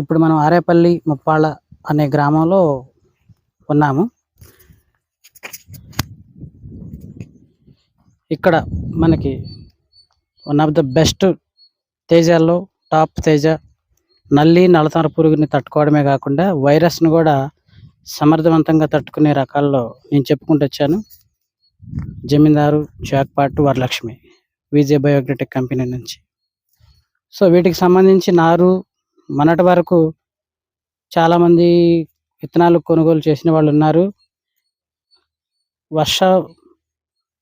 ఇప్పుడు మనం ఆరేపల్లి ముప్పాళ్ళ అనే గ్రామంలో ఉన్నాము. ఇక్కడ మనకి వన్ ఆఫ్ ద బెస్ట్ తేజాల్లో టాప్ తేజ నల్లి నల్లతామర పురుగుని తట్టుకోవడమే కాకుండా వైరస్ను కూడా సమర్థవంతంగా తట్టుకునే రకాల్లో నేను చెప్పుకుంటూ వచ్చాను. జమీందారు, జాక్పాట్, వరలక్ష్మి విజే బయోగ్రటిక్ కంపెనీ నుంచి. సో వీటికి సంబంధించి నారు మొన్నటి వరకు చాలామంది విత్తనాలు కొనుగోలు చేసిన వాళ్ళు ఉన్నారు.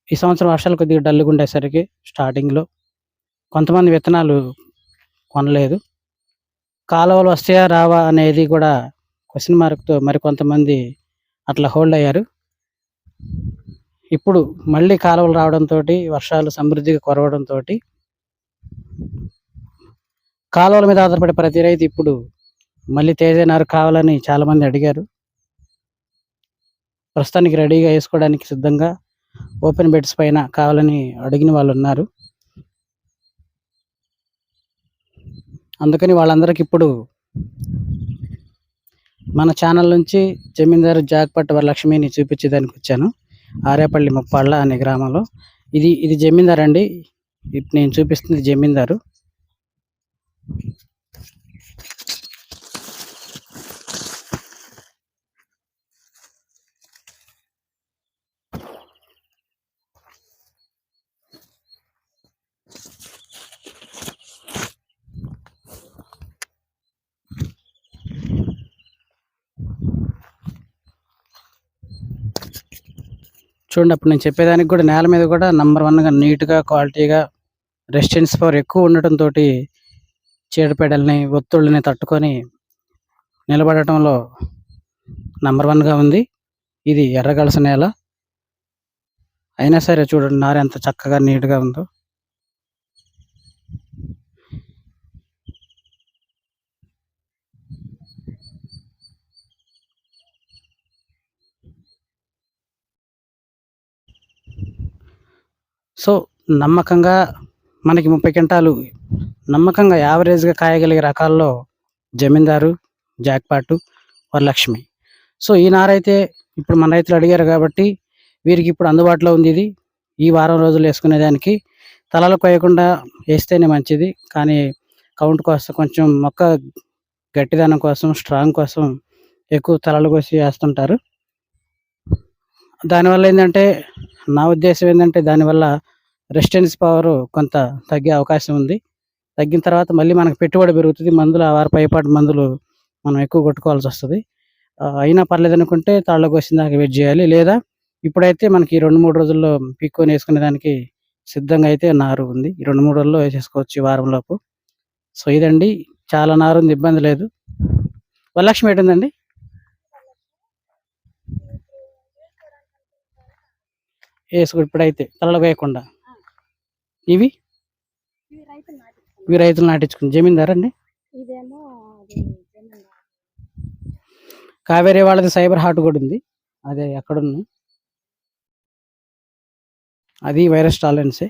ఈ సంవత్సరం వర్షాలు కొద్దిగా డల్గా ఉండేసరికి స్టార్టింగ్లో కొంతమంది విత్తనాలు కొనలేదు. కాలువలు వస్తాయా రావా అనేది కూడా క్వశ్చన్ మార్క్తో మరికొంతమంది అట్లా హోల్డ్ అయ్యారు. ఇప్పుడు మళ్ళీ కాలువలు రావడంతో, వర్షాలు సమృద్ధిగా కురవడంతో కాలువల మీద ఆధారపడే ప్రతి రైతు ఇప్పుడు మళ్ళీ తేజ నారు కావాలని చాలామంది అడిగారు. ప్రస్తుతానికి రెడీగా వేసుకోవడానికి సిద్ధంగా ఓపెన్ బెడ్స్ పైన కావాలని అడిగిన వాళ్ళు ఉన్నారు. అందుకని వాళ్ళందరికీ ఇప్పుడు మన ఛానల్ నుంచి జమీందారు జాక్పాట్ వరలక్ష్మిని చూపించేదానికి వచ్చాను. ఆరేపల్లి ముప్పాళ్ళ అనే గ్రామంలో. ఇది జమీందారు అండి. ఇప్పుడు నేను చూపిస్తుంది జమీందారు. చూడండి, అప్పుడు నేను చెప్పేదానికి కూడా నేల మీద కూడా నంబర్ 1గా నీట్గా క్వాలిటీగా రెసిస్టెన్స్ పవర్ ఎక్కువ ఉండటంతో చీడపీడల్ని ఒత్తిళ్ళని తట్టుకొని నిలబడటంలో నంబర్ 1గా ఉంది. ఇది ఎర్రగలస నేల అయినా సరే చూడండి నారు ఎంత చక్కగా నీట్గా ఉందో. సో నమ్మకంగా మనకి 30 క్వింటాలు నమ్మకంగా యావరేజ్గా కాయగలిగే రకాల్లో జమీందారు, జాక్పాటు, వరలక్ష్మి. సో ఈ నారైతే ఇప్పుడు మన రైతులు అడిగారు కాబట్టి వీరికి ఇప్పుడు అందుబాటులో ఉంది. ఇది ఈ వారం రోజులు వేసుకునేదానికి తలలు కోయకుండా వేస్తేనే మంచిది. కానీ కౌంట్ కోసం కొంచెం మొక్క గట్టిదనం కోసం, స్ట్రాంగ్ కోసం ఎక్కువ తలలు కోసి వేస్తుంటారు. దానివల్ల ఏంటంటే, నా ఉద్దేశం ఏంటంటే, దానివల్ల రెసిస్టెన్స్ పవర్ కొంత తగ్గే అవకాశం ఉంది. తగ్గిన తర్వాత మళ్ళీ మనకు పెట్టుబడి పెరుగుతుంది. మందులు ఆ వారు పైపాటు మందులు మనం ఎక్కువ కొట్టుకోవాల్సి వస్తుంది. అయినా పర్లేదు అనుకుంటే తాళ్ళ కోసిన దాకా వెయిట్ చేయాలి. లేదా ఇప్పుడైతే మనకి 2-3 రోజుల్లో పీక్కొని వేసుకునే దానికి సిద్ధంగా అయితే నారు ఉంది. ఈ 2-3 రోజుల్లో వేసేసుకోవచ్చు ఈ వారంలోపు. సో ఇదండి, చాలా నారు ఉంది, ఇబ్బంది లేదు. వరలక్ష్మి ఏంటండి వేసుకో ఇప్పుడైతే తలలు వేయకుండా. ఇవి రైతులు నాటించుకుని జమీందారు అండి. కావేరీ వాళ్ళది సైబర్ హార్ట్ కూడా ఉంది. అదే ఎక్కడుంది, అది వైరస్ టాలరెన్సే.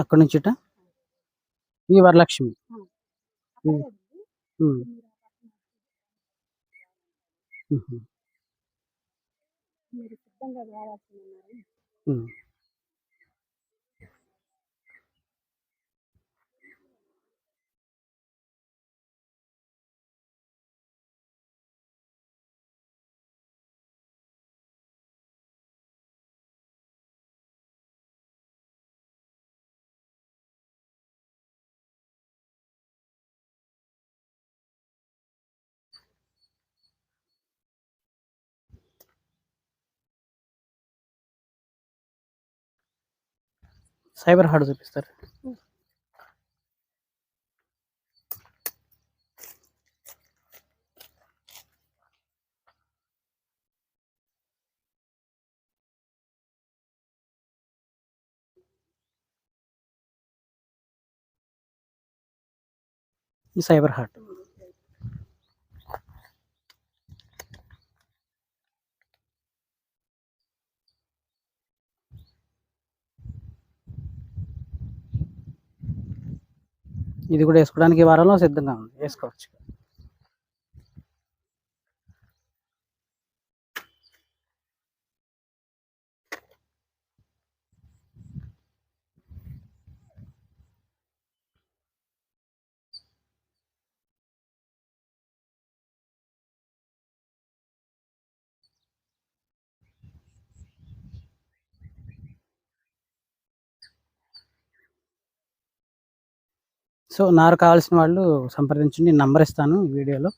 అక్కడి నుంచి ఈ వరలక్ష్మి. సైబర్ హార్ట్ చూపిస్తారు. ఈ సైబర్ హార్ట్ ఇది కూడా వేసుకోవడానికి ఈ వారంలో సిద్ధంగా ఉంది, వేసుకోవచ్చు. సో నారు కావాల్సిన వాళ్ళు సంప్రదించండి, నంబర్ ఇస్తాను వీడియోలో.